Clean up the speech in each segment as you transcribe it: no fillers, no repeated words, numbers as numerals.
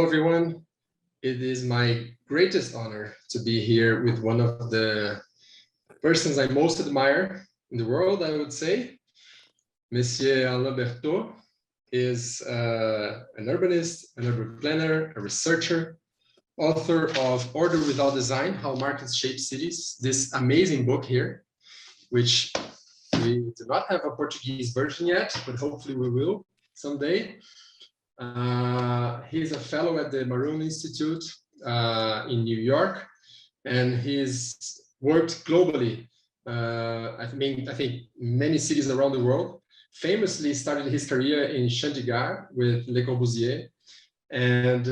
everyone. It is my greatest honor to be here with one of the persons I most admire in the world, I would say. Monsieur Alain Bertaud is an urbanist, an urban planner, a researcher, author of Order Without Design, How Markets Shape Cities, this amazing book here, which we do not have a Portuguese version yet, but hopefully we will someday. He's a fellow at the Maroon Institute in New York, and he's worked globally. I think many cities around the world. Famously started his career in Chandigarh with Le Corbusier, and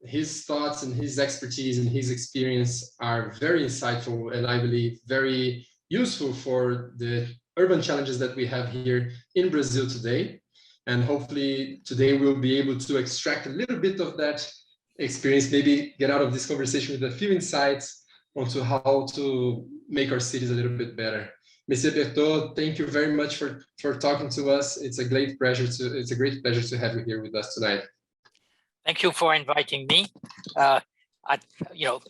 his thoughts and his expertise and his experience are very insightful, and I believe very useful for the urban challenges that we have here in Brazil today. And hopefully today we'll be able to extract a little bit of that experience, maybe get out of this conversation with a few insights onto how to make our cities a little bit better. Monsieur Bertaud, thank you very much for talking to us. It's a great pleasure to have you here with us tonight. Thank you for inviting me.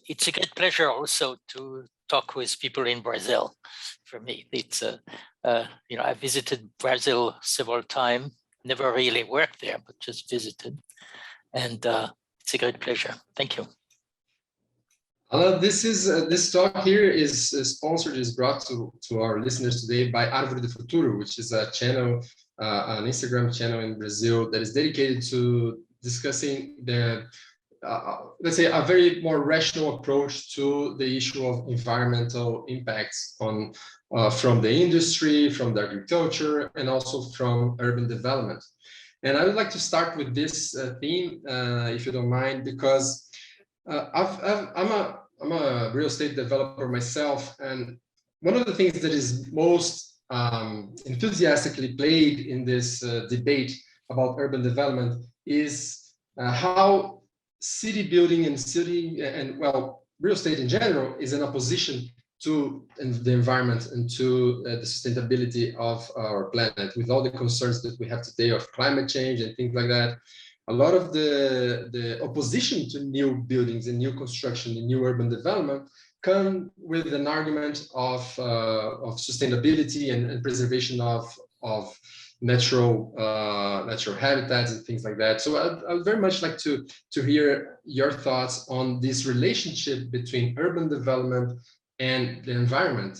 It's a great pleasure also to talk with people in Brazil. For me, it's I visited Brazil several times. Never really worked there, but just visited, and it's a great pleasure. Thank you. This talk here is brought to our listeners today by Árvore, Futuro, which is a channel, an Instagram channel in Brazil that is dedicated to discussing the, let's say, a very more rational approach to the issue of environmental impacts on from the industry, from the agriculture, and also from urban development. And I would like to start with this theme, if you don't mind, because I'm a real estate developer myself, and one of the things that is most enthusiastically played in this debate about urban development is how city building and real estate in general is in opposition to the environment and to the sustainability of our planet, with all the concerns that we have today of climate change and things like that. A lot of the opposition to new buildings and new construction and new urban development come with an argument of sustainability and preservation of natural habitats and things like that. So I'd very much like to hear your thoughts on this relationship between urban development and the environment.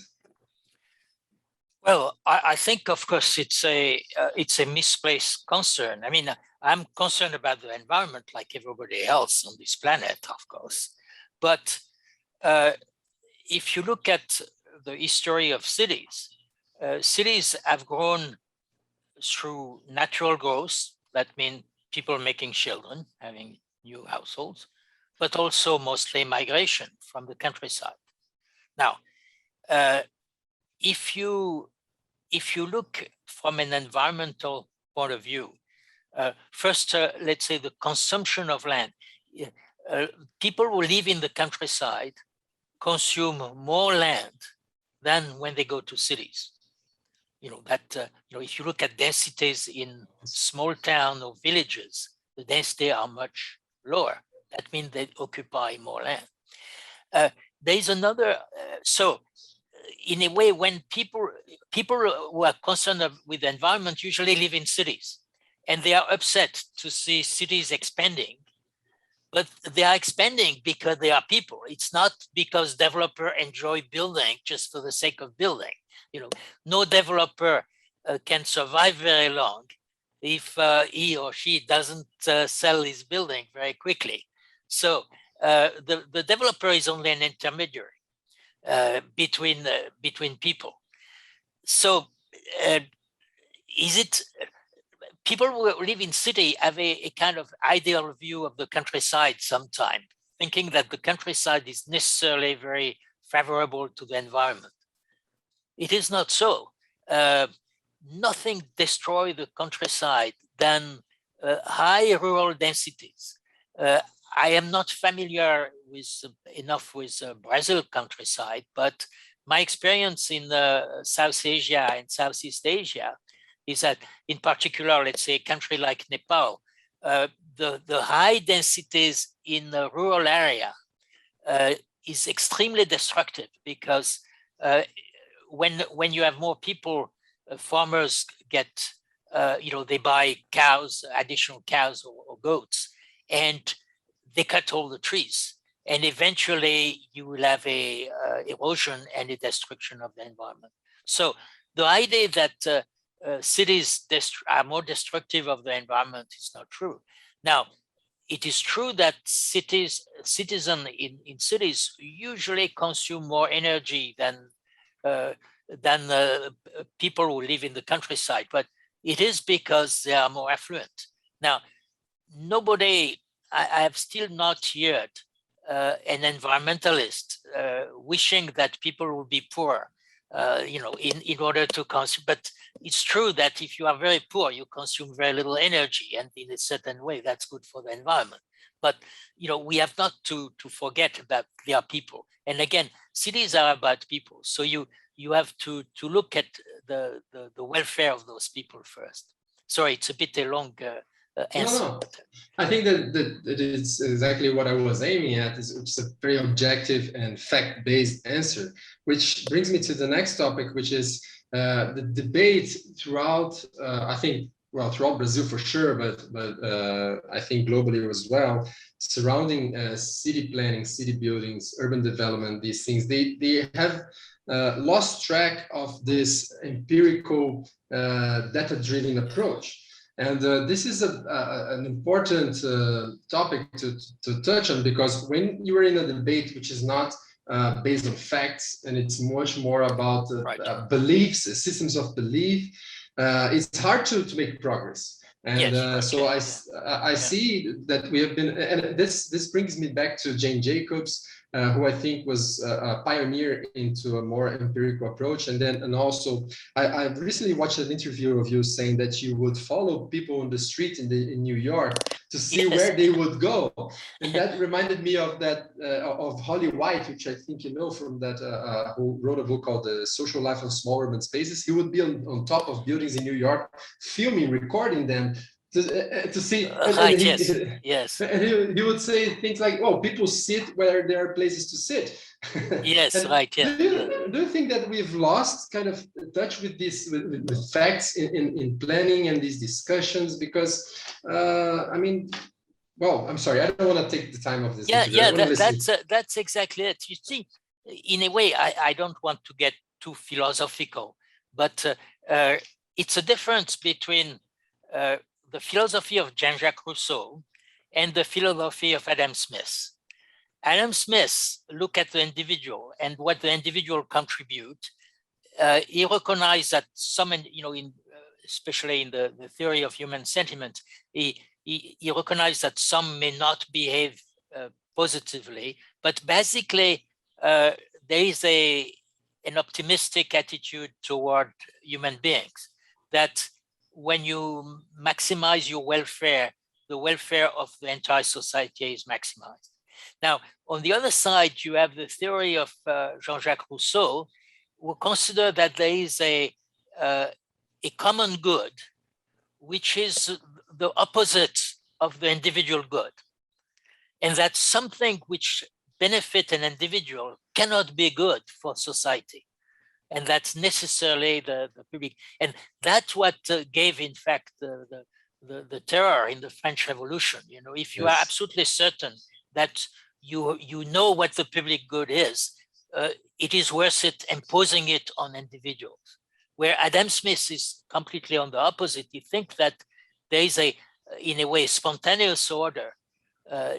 Well, I think, of course, it's a misplaced concern. I mean, I'm concerned about the environment like everybody else on this planet, of course. But if you look at the history of cities, cities have grown through natural growth. That means people making children, having new households, but also mostly migration from the countryside. Now, if you look from an environmental point of view, first, let's say the consumption of land. People who live in the countryside consume more land than when they go to cities. If you look at densities in small towns or villages, the density are much lower. That means they occupy more land. There's another, so in a way, when people who are concerned with the environment usually live in cities, and they are upset to see cities expanding, but they are expanding because they are people. It's not because developers enjoy building just for the sake of building. No developer can survive very long if he or she doesn't sell his building very quickly. So the developer is only an intermediary between people. So people who live in city have a kind of ideal view of the countryside sometimes, thinking that the countryside is necessarily very favorable to the environment. It is not so. Nothing destroys the countryside than high rural densities. I am not familiar enough with Brazil countryside, but my experience in South Asia and Southeast Asia is that, in particular, let's say a country like Nepal, the high densities in the rural area is extremely destructive, because when you have more people, farmers get, they buy cows, additional cows or goats, and they cut all the trees. And eventually you will have a erosion and a destruction of the environment. So the idea that cities are more destructive of the environment is not true. Now, it is true that citizens in cities usually consume more energy than people who live in the countryside, but it is because they are more affluent. Now, I have still not heard an environmentalist wishing that people will be poor, in order to consume. But it's true that if you are very poor, you consume very little energy, and in a certain way, that's good for the environment. But we have not to forget that they are people. And again, cities are about people. So you have to look at the welfare of those people first. Sorry, it's a bit a long answer. No. I think that it is exactly what I was aiming at. It's a very objective and fact-based answer, which brings me to the next topic, which is the debate throughout, I think, well, throughout Brazil for sure, but I think globally as well, surrounding city planning, city buildings, urban development, these things, they have lost track of this empirical, data-driven approach. And this is an important topic to touch on, because when you are in a debate which is not based on facts, and it's much more about beliefs, systems of belief, it's hard to make progress. And so I see that we have been, and this brings me back to Jane Jacobs, who I think was a pioneer into a more empirical approach. And also, I recently watched an interview of you saying that you would follow people on the street in New York to see where they would go. And that reminded me of that, of Holly White, which I think you know from that, who wrote a book called The Social Life of Small Urban Spaces. He would be on top of buildings in New York, filming, recording them, to see, yes. And he would say things like, "Oh, people sit where there are places to sit." Yes, Do you think that we've lost kind of touch with this, with facts in planning and these discussions? Because well, I'm sorry, I don't want to take the time of this. That's exactly it. You see, in a way, I don't want to get too philosophical, but it's a difference between the philosophy of Jean-Jacques Rousseau and the philosophy of Adam Smith. Adam Smith looked at the individual and what the individual contribute. He recognized that some, especially in the theory of human sentiment, he recognized that some may not behave positively, but basically there is an optimistic attitude toward human beings, that when you maximize your welfare, the welfare of the entire society is maximized. Now, on the other side, you have the theory of Jean-Jacques Rousseau, who consider that there is a common good, which is the opposite of the individual good. And that something which benefits an individual cannot be good for society. And that's necessarily the public. And that's what gave, in fact, the terror in the French Revolution. If you are absolutely certain that you know what the public good is, it is worth it imposing it on individuals. Where Adam Smith is completely on the opposite. He thinks that there is in a way, spontaneous order, that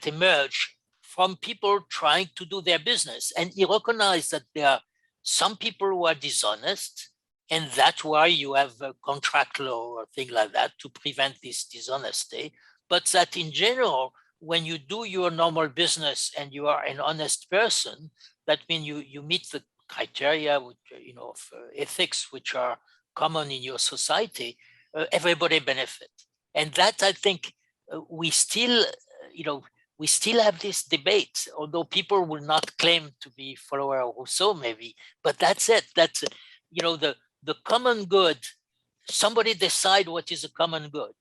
emerge from people trying to do their business. And he recognized that there are some people who are dishonest, and that's why you have a contract law or things like that to prevent this dishonesty. But that in general, when you do your normal business and you are an honest person, that means you meet the criteria which, of ethics which are common in your society, everybody benefit. And that, I think, we still have this debate, although people will not claim to be follower of Rousseau, maybe, but that's it. That's, the common good. Somebody decide what is a common good.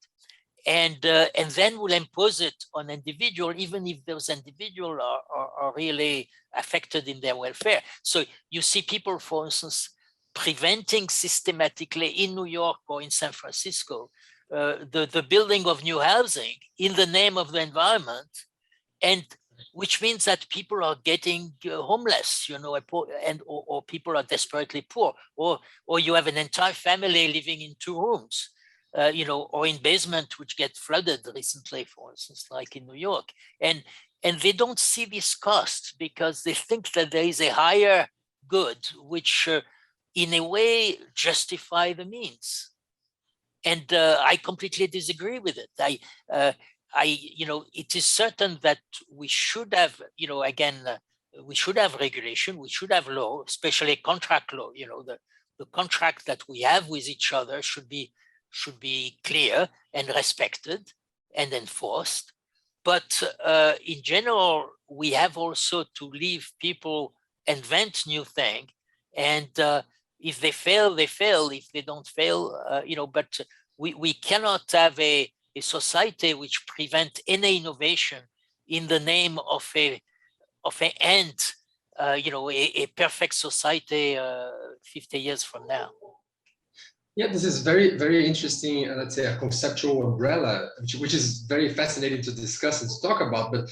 and then will impose it on individual, even if those individuals are really affected in their welfare. So you see people, for instance, preventing systematically in New York or in San Francisco the building of new housing in the name of the environment, and which means that people are getting homeless, you know, or people are desperately poor, or you have an entire family living in 2 rooms, you know, or in basement which get flooded recently, for instance, like in New York, and they don't see this cost because they think that there is a higher good which, in a way, justify the means. And I completely disagree with it. You know, it is certain that we should have, you know, again, we should have regulation, we should have law, especially contract law. You know, the contract that we have with each other should be clear and respected and enforced. But in general, we have also to leave people invent new things, and if they fail, they fail. If they don't fail, you know, but we cannot have a society which prevent any innovation in the name of an end, you know, a perfect society 50 years from now. Yeah, this is very, very interesting, let's say a conceptual umbrella, which is very fascinating to discuss and to talk about, but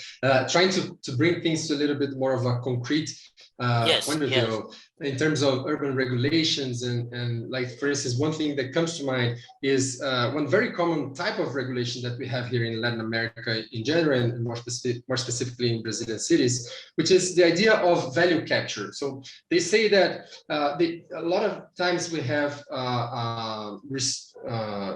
trying to bring things to a little bit more of a concrete point of view in terms of urban regulations. And like, for instance, one thing that comes to mind is one very common type of regulation that we have here in Latin America in general, and more specifically in Brazilian cities, which is the idea of value capture. So they say that a lot of times we have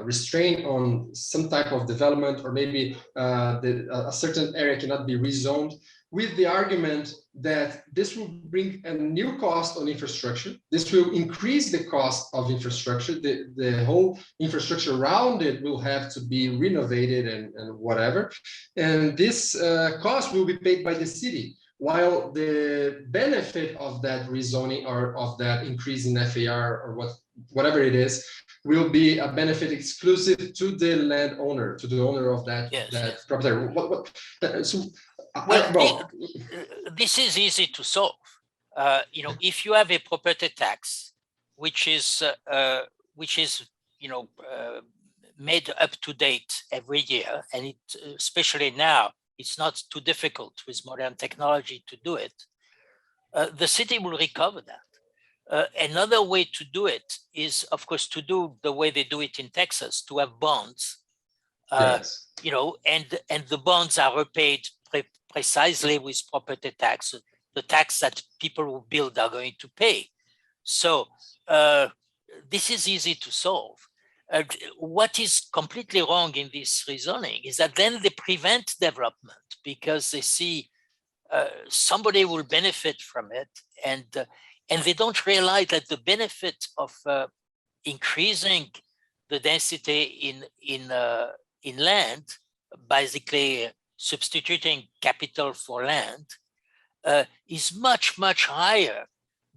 restraint on some type of development, or maybe a certain area cannot be rezoned, with the argument that this will bring a new cost on infrastructure. This will increase the cost of infrastructure. The whole infrastructure around it will have to be renovated and whatever. And this cost will be paid by the city, while the benefit of that rezoning or of that increase in FAR or whatever it is will be a benefit exclusive to the landowner, to the owner of that, property. This is easy to solve. You know, if you have a property tax, which is you know, made up to date every year, and it, especially now, it's not too difficult with modern technology to do it, the city will recover that. Another way to do it is, of course, to do the way they do it in Texas, to have bonds, you know, and the bonds are repaid precisely with property tax, the tax that people who build are going to pay. So this is easy to solve. What is completely wrong in this reasoning is that then they prevent development because they see somebody will benefit from it, and they don't realize that the benefit of increasing the density in land, basically substituting capital for land, is much, much higher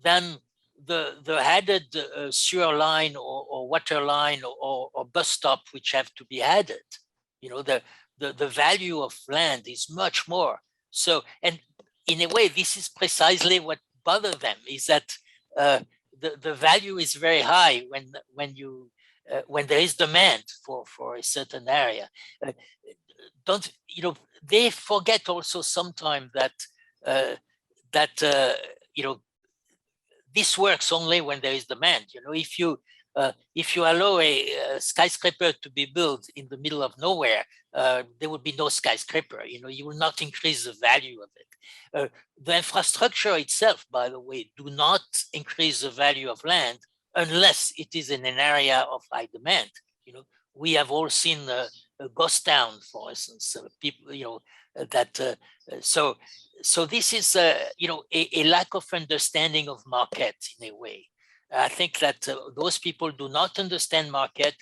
than the added sewer line or water line or bus stop which have to be added. You know, the value of land is much more. So, and in a way, this is precisely what bothers them, is that the value is very high when there is demand for a certain area. You know, they forget also sometimes that you know, this works only when there is demand. You know, if you allow a skyscraper to be built in the middle of nowhere, there will be no skyscraper. You know, you will not increase the value of it. The infrastructure itself, by the way, do not increase the value of land unless it is in an area of high demand. You know, we have all seen a ghost town, for instance. People, you know, that so this is you know, a lack of understanding of market in a way. I think that those people do not understand market,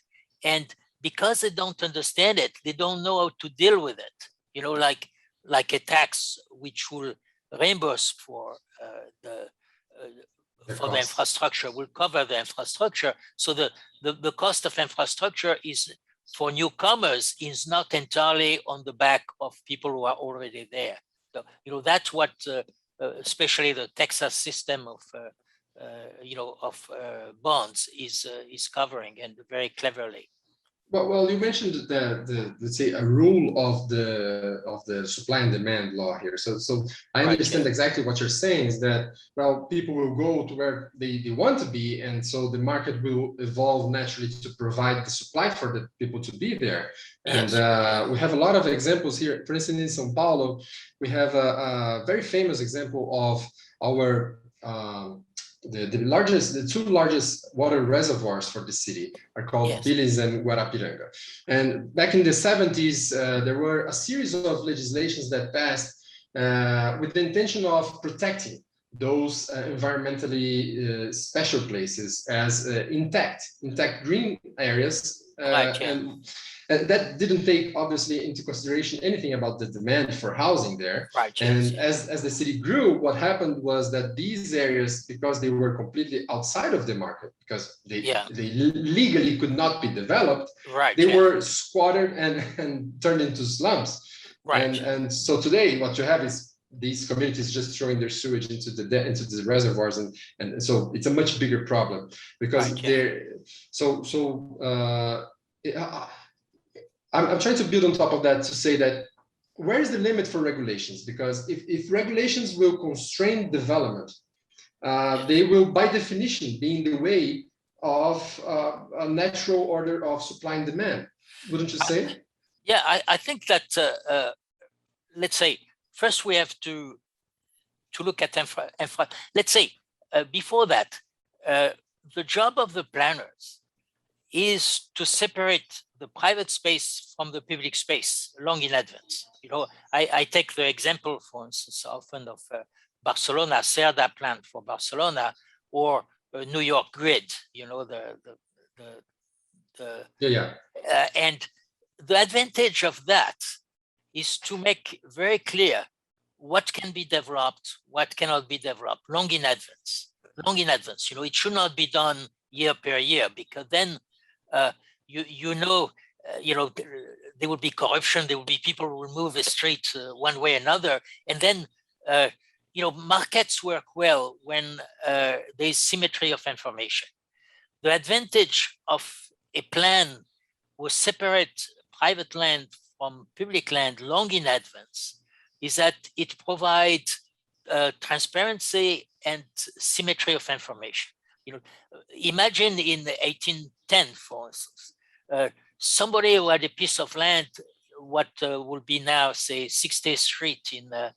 and because they don't understand it, they don't know how to deal with it. You know, like a tax which will reimburse for the infrastructure, will cover the infrastructure. So the cost of infrastructure is for newcomers is not entirely on the back of people who are already there. So, that's what especially the Texas system of bonds is covering, and very cleverly. Well, you mentioned the let's say a rule of the supply and demand law here. So I understand Right, exactly what you're saying is that, well, people will go to where they want to be, and so the market will evolve naturally to provide the supply for the people to be there. And yes. we have a lot of examples here. For instance, in São Paulo, we have a very famous example of our the two largest water reservoirs for the city are called Bilis and Guarapiranga. And back in the 70s, there were a series of legislations that passed with the intention of protecting those environmentally special places as intact green areas. And that didn't take obviously into consideration anything about the demand for housing there. And as the city grew, what happened was that these areas, because they were completely outside of the market, because they legally could not be developed, they were squatted and turned into slums. And so today what you have is these communities just throwing their sewage into the reservoirs, and so it's a much bigger problem because I'm trying to build on top of that to say that where is the limit for regulations? Because if regulations will constrain development, they will by definition be in the way of a natural order of supply and demand. Wouldn't you say? I think that let's say first we have to look at infra. Let's say before that, the job of the planners is to separate the private space from the public space long in advance. I take the example, for instance, often of Barcelona, Cerda plan for Barcelona, or New York grid, and the advantage of that is to make very clear what can be developed, what cannot be developed long in advance. It should not be done year per year, because then there will be corruption, there will be people who will move the street one way or another, and then markets work well when there's symmetry of information. The advantage of a plan will separate private land from public land long in advance is that it provides transparency and symmetry of information. Imagine in 1810, for instance, somebody who had a piece of land, what will be now, say, 60th Street in, and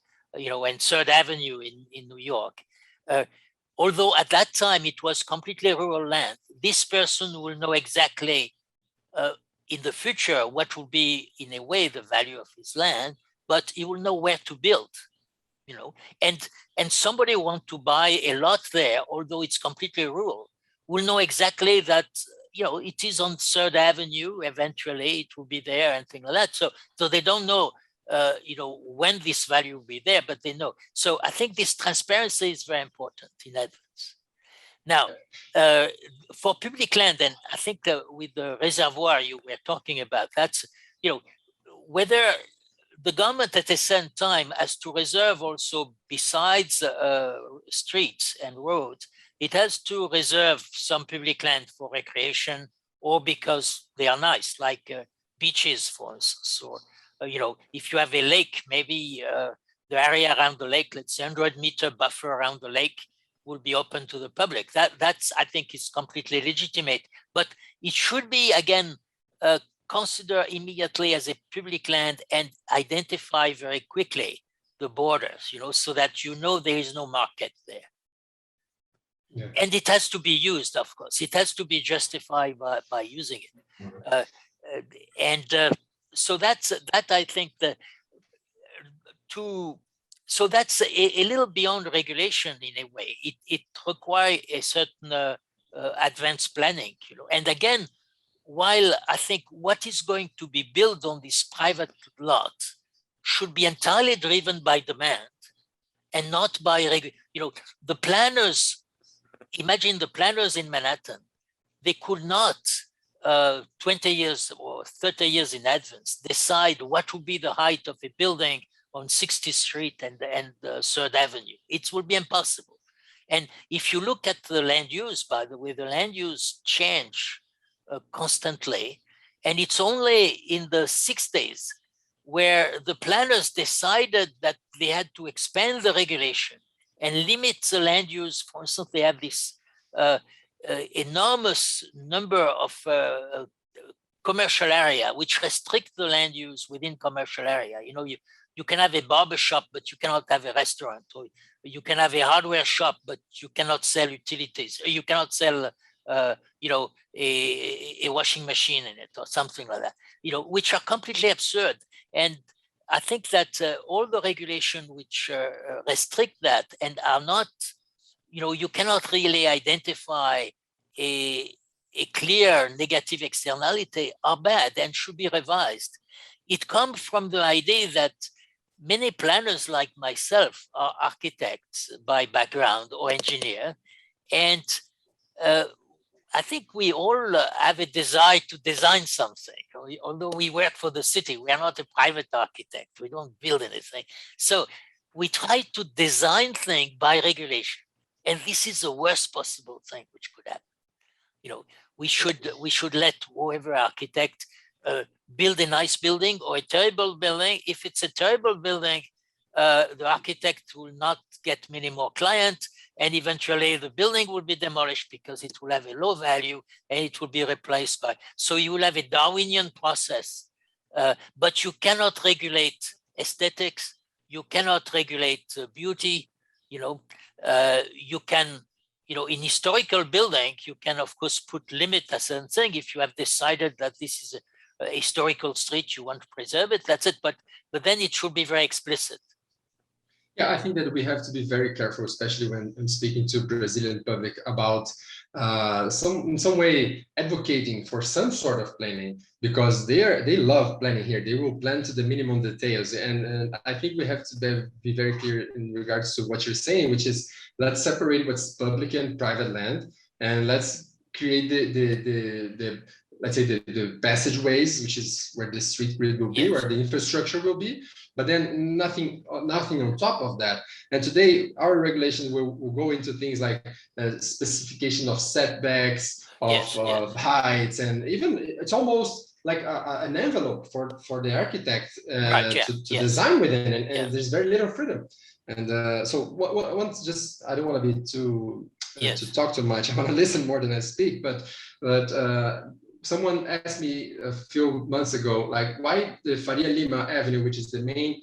3rd Avenue in New York. Although at that time it was completely rural land, this person will know exactly in the future what will be, in a way, the value of his land, but he will know where to build. And somebody who wants to buy a lot there, although it's completely rural, will know exactly that it is on 3rd Avenue. Eventually, it will be there and things like that. So they don't know, when this value will be there, but they know. So I think this transparency is very important in advance. Now, for public land, and I think with the reservoir you were talking about, that's whether the government at a certain time has to reserve also, besides streets and roads, it has to reserve some public land for recreation, or because they are nice, like beaches, for instance, or if you have a lake, maybe the area around the lake, let's say 100-meter buffer around the lake, will be open to the public. That's I think is completely legitimate, but it should be again considered immediately as a public land and identify very quickly the borders, so that there is no market there. Yeah. And it has to be used, of course. It has to be justified by using it. So that's I think so that's a little beyond regulation in a way. It requires a certain advanced planning, And again, while I think what is going to be built on this private lot should be entirely driven by demand and not by the planners. Imagine the planners in Manhattan. They could not 20 years or 30 years in advance, decide what will be the height of a building on 60th Street and 3rd Avenue. It will be impossible. And if you look at the land use, by the way, the land use change constantly. And it's only in the 60s where the planners decided that they had to expand the regulation and limit the land use. For instance, they have this enormous number of commercial area which restrict the land use within commercial area. You know, you can have a barber shop, but you cannot have a restaurant. Or you can have a hardware shop, but you cannot sell utilities. You cannot sell, you know, a washing machine in it or something like that. You know, which are completely absurd. And I think that all the regulation which restrict that and are not, you know, you cannot really identify a clear negative externality are bad and should be revised. It comes from the idea that many planners like myself are architects by background or engineer. And I think we all have a desire to design something. Although we work for the city, we are not a private architect. We don't build anything. So we try to design things by regulation. And this is the worst possible thing which could happen. You know, we should let whoever architect build a nice building or a terrible building. If it's a terrible building, the architect will not get many more clients, and eventually the building will be demolished because it will have a low value and it will be replaced by. So you will have a Darwinian process, but you cannot regulate aesthetics. You cannot regulate beauty. You know, you can. You know, in historical building, you can, of course, put limit to certain thing. If you have decided that this is a historical street, you want to preserve it, that's it. But then it should be very explicit. Yeah, I think that we have to be very careful, especially when I'm speaking to Brazilian public about in some way advocating for some sort of planning, because they love planning here. They will plan to the minimum details, and I think we have to be very clear in regards to what you're saying, which is let's separate what's public and private land, and let's create the let's say the passageways, which is where the street grid will be, yes, where the infrastructure will be, but then nothing on top of that. And today, our regulations will go into things like specification of setbacks, of heights, and even it's almost like an envelope for the architect to design within, and there's very little freedom. And so once just, I don't want to be too to talk too much. I want to listen more than I speak, but someone asked me a few months ago, like, why the Faria Lima Avenue, which is the main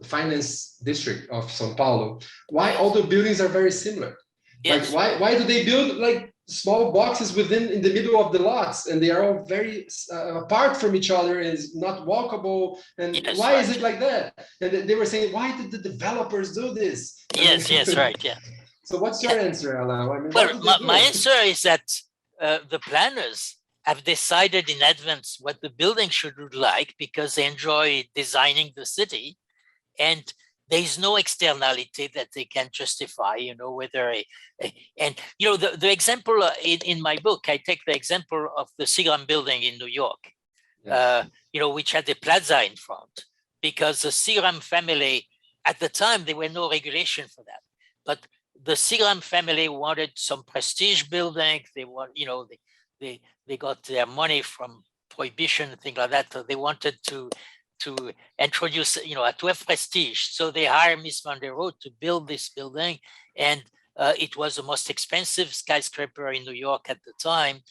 finance district of São Paulo, why all the buildings are very similar? Yes. Like, why do they build like small boxes in the middle of the lots, and they are all very apart from each other, and it's not walkable? And why is it like that? And they were saying, why did the developers do this? Yes, right, yeah. So what's your answer, Alain? I mean, well, my answer is that the planners have decided in advance what the building should look like because they enjoy designing the city, and there is no externality that they can justify, you know, whether and you know, the example in my book, I take the example of the Seagram building in New York, you know, which had a plaza in front, because the Seagram family, at the time, there were no regulation for that, but the Seagram family wanted some prestige building. They want, you know, they got their money from prohibition, things like that. So they wanted to introduce, you know, to have prestige. So they hired Miss Van der Rohe to build this building, and it was the most expensive skyscraper in New York at the time.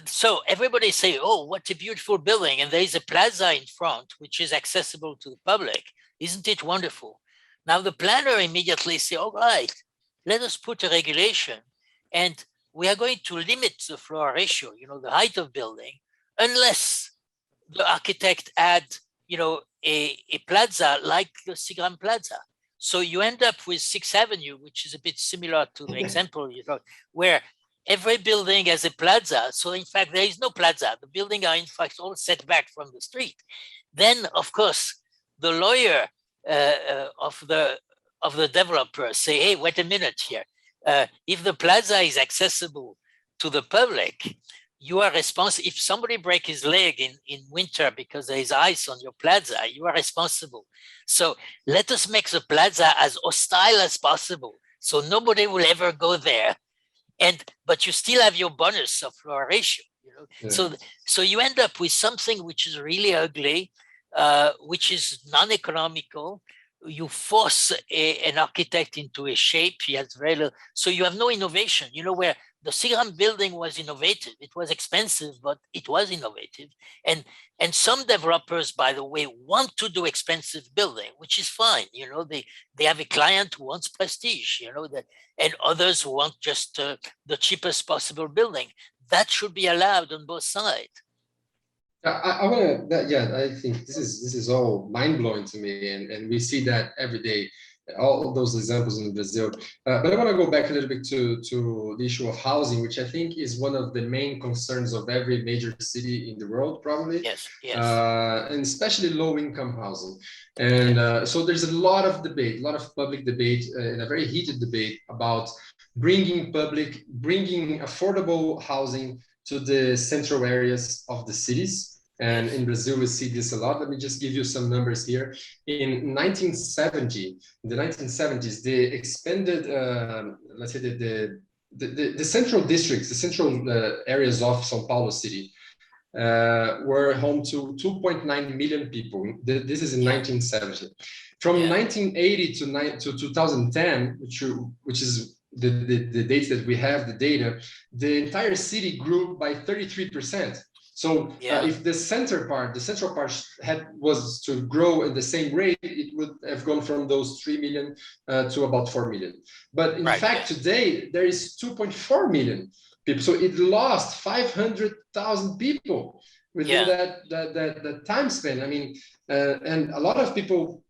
So everybody say, "Oh, what a beautiful building!" And there is a plaza in front, which is accessible to the public. Isn't it wonderful? Now the planner immediately say, "All right, let us put a regulation, and we are going to limit the floor ratio, you know, the height of building, unless the architect add, you know, a plaza like the Seagram Plaza." So you end up with 6th Avenue, which is a bit similar to the example you know, where every building has a plaza. So in fact, there is no plaza. The buildings are in fact all set back from the street. Then, of course, the lawyer of the developer say, "Hey, wait a minute here. If the plaza is accessible to the public, you are responsible. If somebody breaks his leg in winter because there is ice on your plaza, you are responsible. So let us make the plaza as hostile as possible, so nobody will ever go there. But you still have your bonus of floor ratio. Yeah. So you end up with something which is really ugly, which is non-economical. You force an architect into a shape. He has very little, so you have no innovation. Where the Seagram building was innovative. It was expensive, but it was innovative. And some developers, by the way, want to do expensive building, which is fine. They have a client who wants prestige, and others who want just the cheapest possible building. That should be allowed on both sides. I want to. Yeah, I think this is all mind blowing to me, and we see that every day. All of those examples in Brazil. But I want to go back a little bit to the issue of housing, which I think is one of the main concerns of every major city in the world, probably. Yes. And especially low-income housing. And so there's a lot of debate, a lot of public debate, and a very heated debate about bringing affordable housing to the central areas of the cities. And in Brazil, we see this a lot. Let me just give you some numbers here. In the 1970s, they expanded, let's say, the central districts, the central areas of São Paulo city were home to 2.9 million people. This is in 1970. From 1980 to 2010, which is the dates that we have, the data, the entire city grew by 33%. So if the central part was to grow at the same rate, it would have gone from those 3 million to about 4 million. But in fact, today there is 2.4 million people. So it lost 500,000 people within that time span. I mean, and a lot of people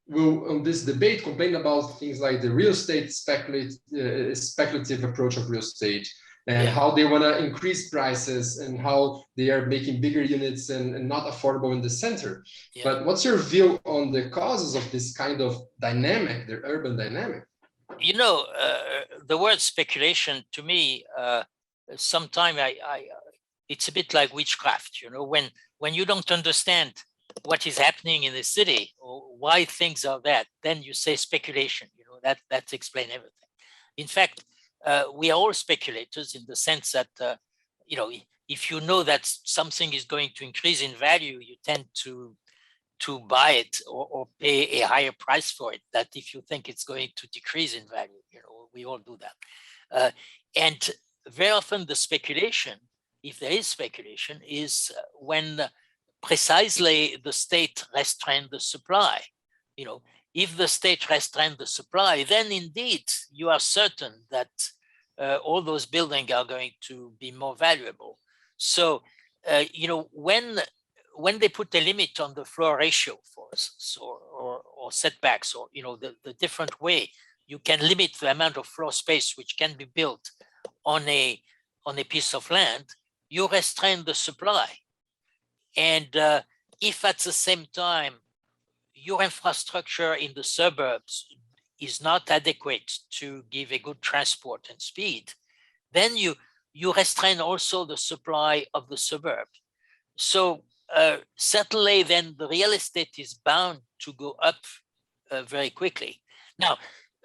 will, on this debate, complain about things like the real estate speculative approach of real estate. And how they want to increase prices and how they are making bigger units and not affordable in the center. But what's your view on the causes of this kind of dynamic, the urban dynamic? The word speculation to me, sometimes it's a bit like witchcraft. When you don't understand what is happening in the city or why things are that, then you say speculation. That explains everything. In fact, we are all speculators in the sense that, if you know that something is going to increase in value, you tend to buy it or pay a higher price for it than if you think it's going to decrease in value. We all do that. And very often the speculation, if there is speculation, is when precisely the state restrains the supply. If the state restrains the supply, then indeed you are certain that all those buildings are going to be more valuable. So, when they put a limit on the floor ratio, for instance, or setbacks, or the different way you can limit the amount of floor space which can be built on a piece of land, you restrain the supply. And if at the same time your infrastructure in the suburbs is not adequate to give a good transport and speed, then you restrain also the supply of the suburb. So certainly then the real estate is bound to go up very quickly. Now,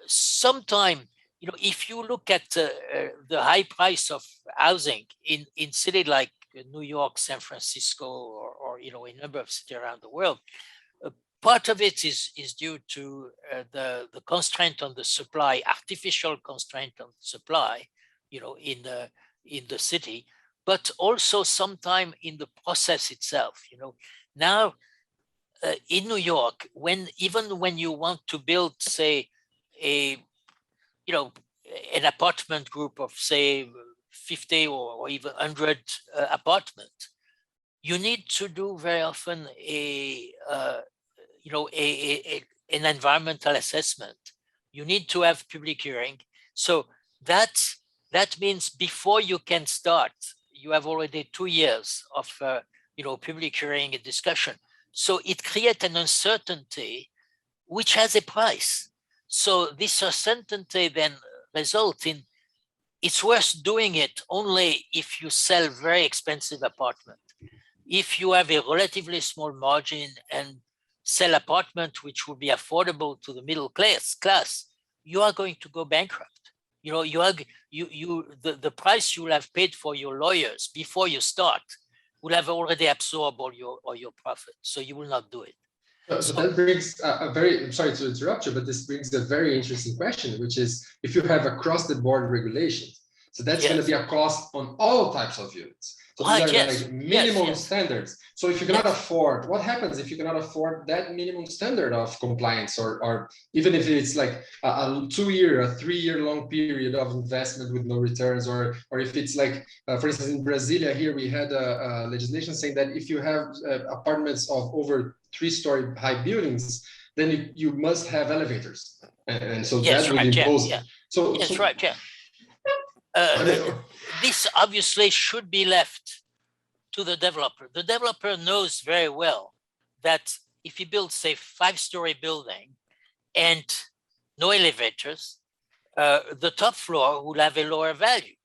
sometime, if you look at the high price of housing in cities like New York, San Francisco, or a number of cities around the world, part of it is due to the constraint on the supply, artificial constraint on supply, in the city, but also sometime in the process itself. Now in New York, even when you want to build, say, an apartment group of, say, 50 or even 100 apartments, you need to do very often an environmental assessment. You need to have public hearing. So that means before you can start, you have already 2 years of public hearing and discussion. So it creates an uncertainty which has a price. So this uncertainty then results in it's worth doing it only if you sell very expensive apartment. If you have a relatively small margin and sell apartment which would be affordable to the middle class, you are going to go bankrupt. You know, the price you will have paid for your lawyers before you start will have already absorbed all your profit. So you will not do it. So that brings a very, I'm sorry to interrupt you, but this brings a very interesting question, which is if you have across the board regulations, so that's going to be a cost on all types of units. So these are like minimum standards. So if you cannot afford, what happens if you cannot afford that minimum standard of compliance, or even if it's like a 2-year, a 3-year long period of investment with no returns, or if it's like, for instance, in Brasilia here, we had a legislation saying that if you have apartments of over 3-story high buildings, then you must have elevators. And so that would impose. So that's right, this obviously should be left to the developer. The developer knows very well that if he builds, say, 5-story building and no elevators, the top floor will have a lower value.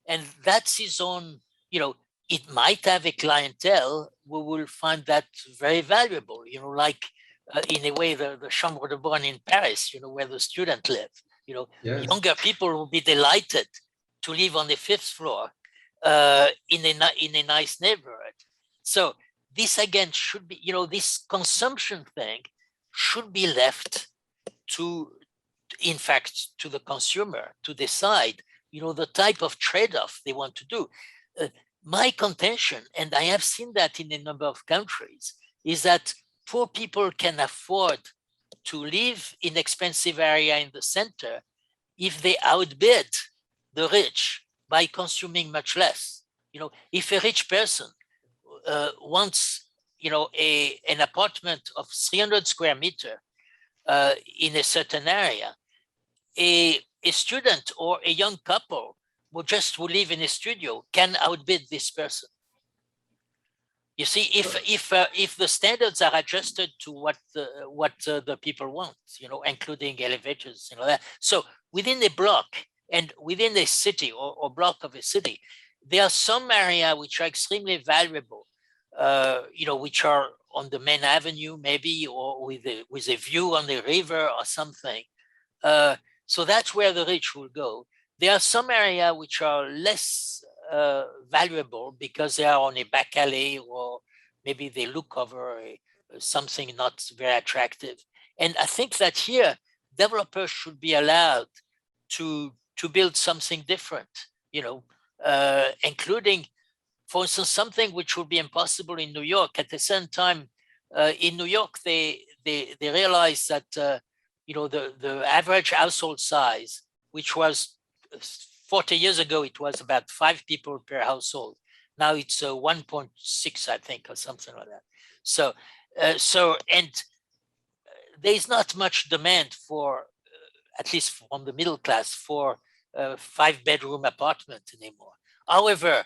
And that's his own, you know, it might have a clientele who will find that very valuable, you know, like in a way, the Chambre de Bonne in Paris, you know, where the students live, you know, younger people will be delighted to live on the 5th floor in a nice neighborhood. So this again should be, you know, this consumption thing should be left to, in fact, to the consumer to decide, you know, the type of trade-off they want to do. My contention, and I have seen that in a number of countries, is that poor people can afford to live in expensive area in the center if they outbid the rich by consuming much less. You know, if a rich person wants, you know, an apartment of 300 square meter in a certain area, a student or a young couple who live in a studio can outbid this person. You see, if the standards are adjusted to what the people want, you know, including elevators, you know, that. So within a block and within a city or block of a city, there are some areas which are extremely valuable, you know, which are on the main avenue maybe, or with a view on the river or something. So that's where the rich will go. There are some areas which are less valuable because they are on a back alley, or maybe they look over something not very attractive. And I think that here developers should be allowed to build something different, you know, including, for instance, something which would be impossible in New York. At the same time, in New York, they realized that you know, the average household size, which was 40 years ago, it was about 5 people per household. Now it's 1.6, I think, or something like that. So, and there's not much demand for, at least from the middle class, for 5-bedroom apartment anymore. However,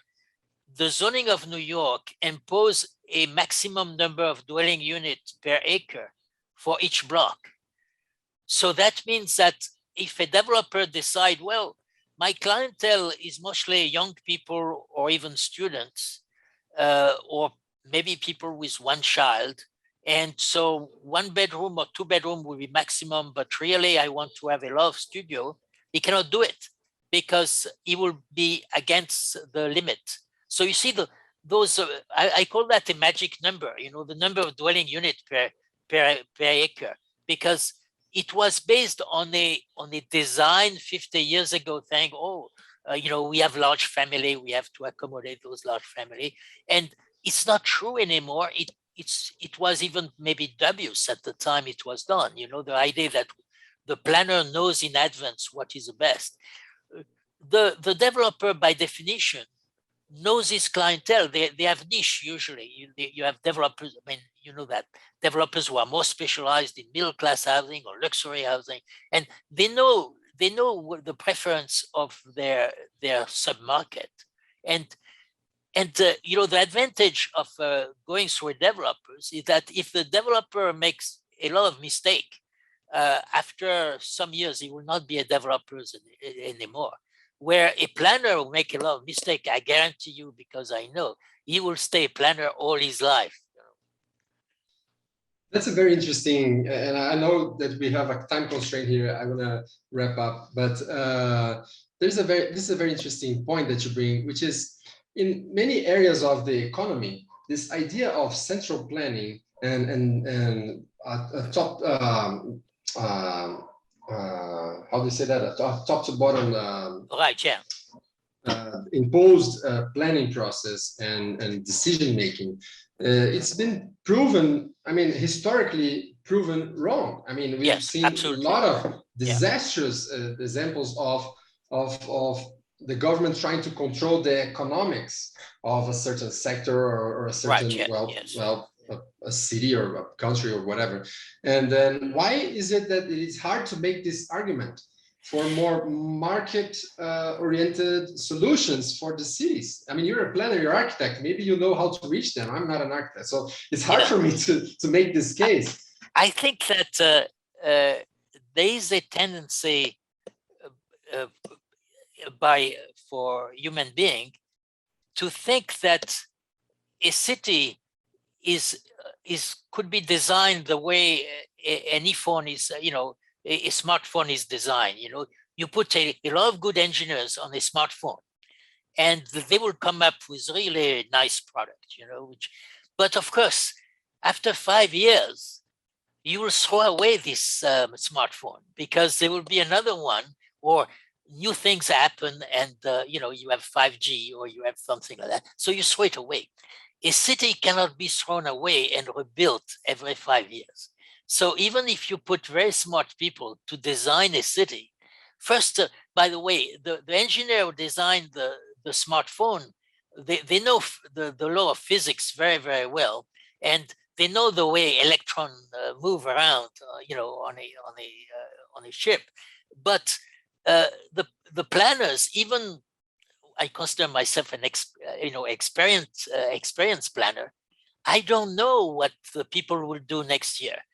the zoning of New York imposed a maximum number of dwelling units per acre for each block. So that means that if a developer decide, well, my clientele is mostly young people or even students, or maybe people with one child, and so 1-bedroom or 2-bedroom will be maximum, but really I want to have a love studio, he cannot do it because he will be against the limit. So you see, those I call that a magic number, you know, the number of dwelling units per acre, because it was based on a design 50 years ago, saying, you know, we have large family, we have to accommodate those large family, and it's not true anymore. It was even maybe dubious at the time it was done. You know, the idea that the planner knows in advance what is the best. The developer, by definition, knows his clientele. They have niche usually. You have developers, I mean, you know that, developers who are more specialized in middle class housing or luxury housing, and they know the preference of their submarket. And you know, the advantage of going through developers is that if the developer makes a lot of mistake, after some years, he will not be a developer anymore. where a planner will make a lot of mistakes. I guarantee you, because I know he will stay a planner all his life. That's a very interesting, and I know that we have a time constraint here. I want to wrap up, but this is a very interesting point that you bring, which is in many areas of the economy, this idea of central planning and a top how do you say that? A top to bottom Right, yeah. Imposed planning process and decision making. It's been proven, I mean, historically proven wrong. I mean, we've seen absolutely. A lot of disastrous examples of the government trying to control the economics of a certain sector or a certain, a city or a country or whatever. And then why is it that it is hard to make this argument for more market-oriented solutions for the cities? I mean, you're a planner, you're an architect. Maybe you know how to reach them. I'm not an architect, so it's hard for me to make this case. I think that there is a tendency for human being to think that a city could be designed the way an iPhone is, a smartphone is designed. You put a lot of good engineers on a smartphone and they will come up with really nice product, but of course, after 5 years, you will throw away this smartphone because there will be another one, or new things happen and, you have 5G or you have something like that. So you throw it away. A city cannot be thrown away and rebuilt every 5 years. So even if you put very smart people to design a city, first, by the way, the engineer who designed the smartphone, they know the law of physics very, very well, and they know the way electrons move around, on a ship. But the planners, even I consider myself an experienced planner, I don't know what the people will do next year.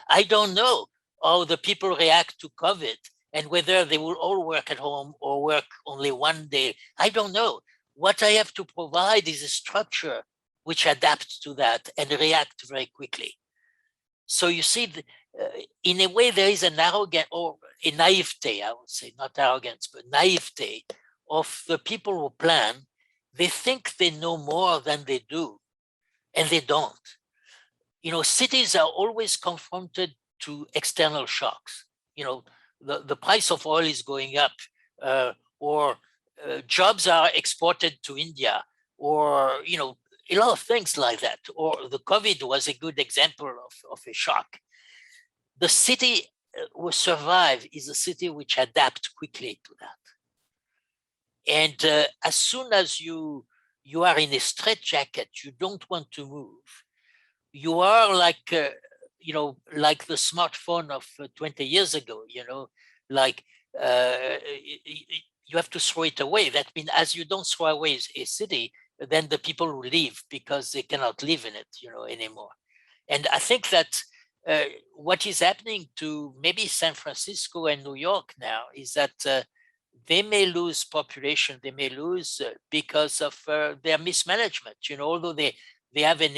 I don't know how the people react to COVID and whether they will all work at home or work only one day. I don't know. What I have to provide is a structure which adapts to that and react very quickly. So you see, in a way, there is an arrogant or a naivete, I would say, not arrogance, but naivete of the people who plan. They think they know more than they do, and they don't. Cities are always confronted to external shocks. The price of oil is going up, or jobs are exported to India, or, a lot of things like that. Or the COVID was a good example of a shock. The city will survive is a city which adapts quickly to that. And as soon as you are in a straitjacket, you don't want to move. You are like the smartphone of 20 years ago, you have to throw it away. That means as you don't throw away a city, then the people will leave because they cannot live in it, anymore. And I think that what is happening to maybe San Francisco and New York now is that they may lose population, they may lose because of their mismanagement, although they have an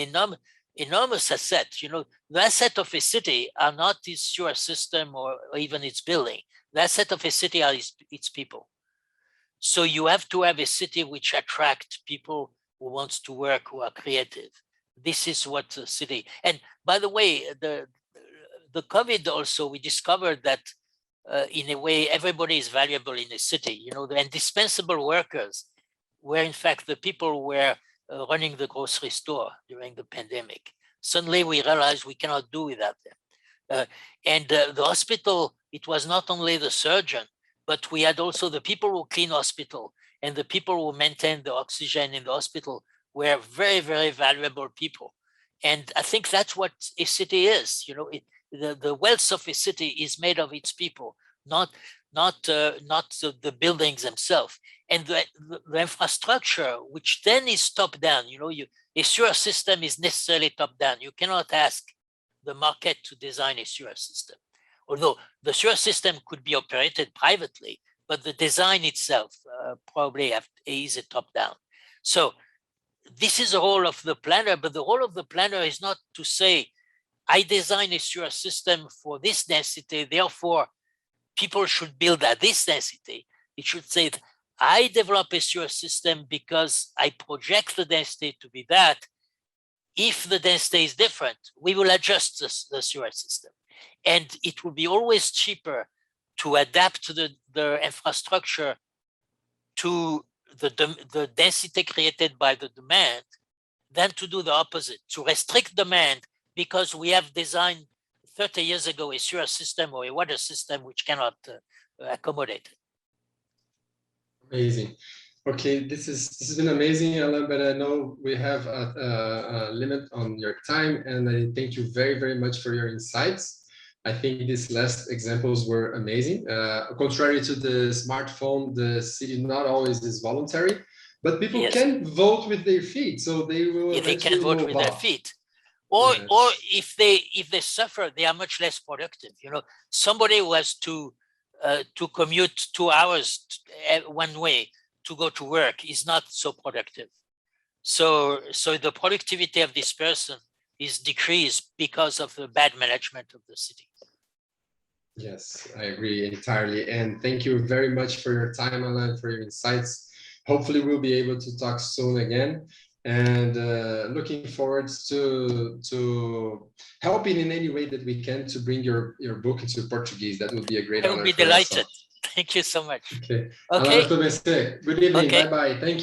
enormous asset. The asset of a city are not its sewer system or even its building. The asset of a city are its people. So you have to have a city which attracts people who wants to work, who are creative. This is what the city. And by the way, the COVID also, we discovered that in a way, everybody is valuable in a city. The indispensable workers were in fact the people who were running the grocery store during the pandemic. Suddenly we realized we cannot do without them. And the hospital, it was not only the surgeon, but we had also the people who clean hospital and the people who maintain the oxygen in the hospital were very, very valuable people. And I think that's what a city is. The wealth of a city is made of its people, not the buildings themselves. And the infrastructure, which then is top down. A sewer system is necessarily top down. You cannot ask the market to design a sewer system. Although the sewer system could be operated privately, but the design itself probably is a top-down. So this is the role of the planner, but the role of the planner is not to say, I design a sewer system for this density, therefore people should build at this density. It should say, I develop a sewer system because I project the density to be that. If the density is different, we will adjust the sewer system. And it will be always cheaper to adapt the infrastructure to the density created by the demand than to do the opposite, to restrict demand because we have designed 30 years ago a sewer system or a water system which cannot accommodate it. Amazing. Okay, this has been amazing, Alain, but I know we have a limit on your time, and I thank you very, very much for your insights. I think these last examples were amazing. Contrary to the smartphone, the city not always is voluntary, but people can vote with their feet, so they will. They can vote with their feet, or if they suffer, they are much less productive. You know, somebody who has to commute 2 hours one way to go to work is not so productive. So the productivity of this person is decreased because of the bad management of the city. Yes, I agree entirely. And thank you very much for your time, Alain, for your insights. Hopefully we'll be able to talk soon again. And looking forward to helping in any way that we can to bring your book into Portuguese. That would be a great honor. I will be delighted. Thank you so much. Okay. Okay. Good evening. Okay. Bye-bye. Thank you.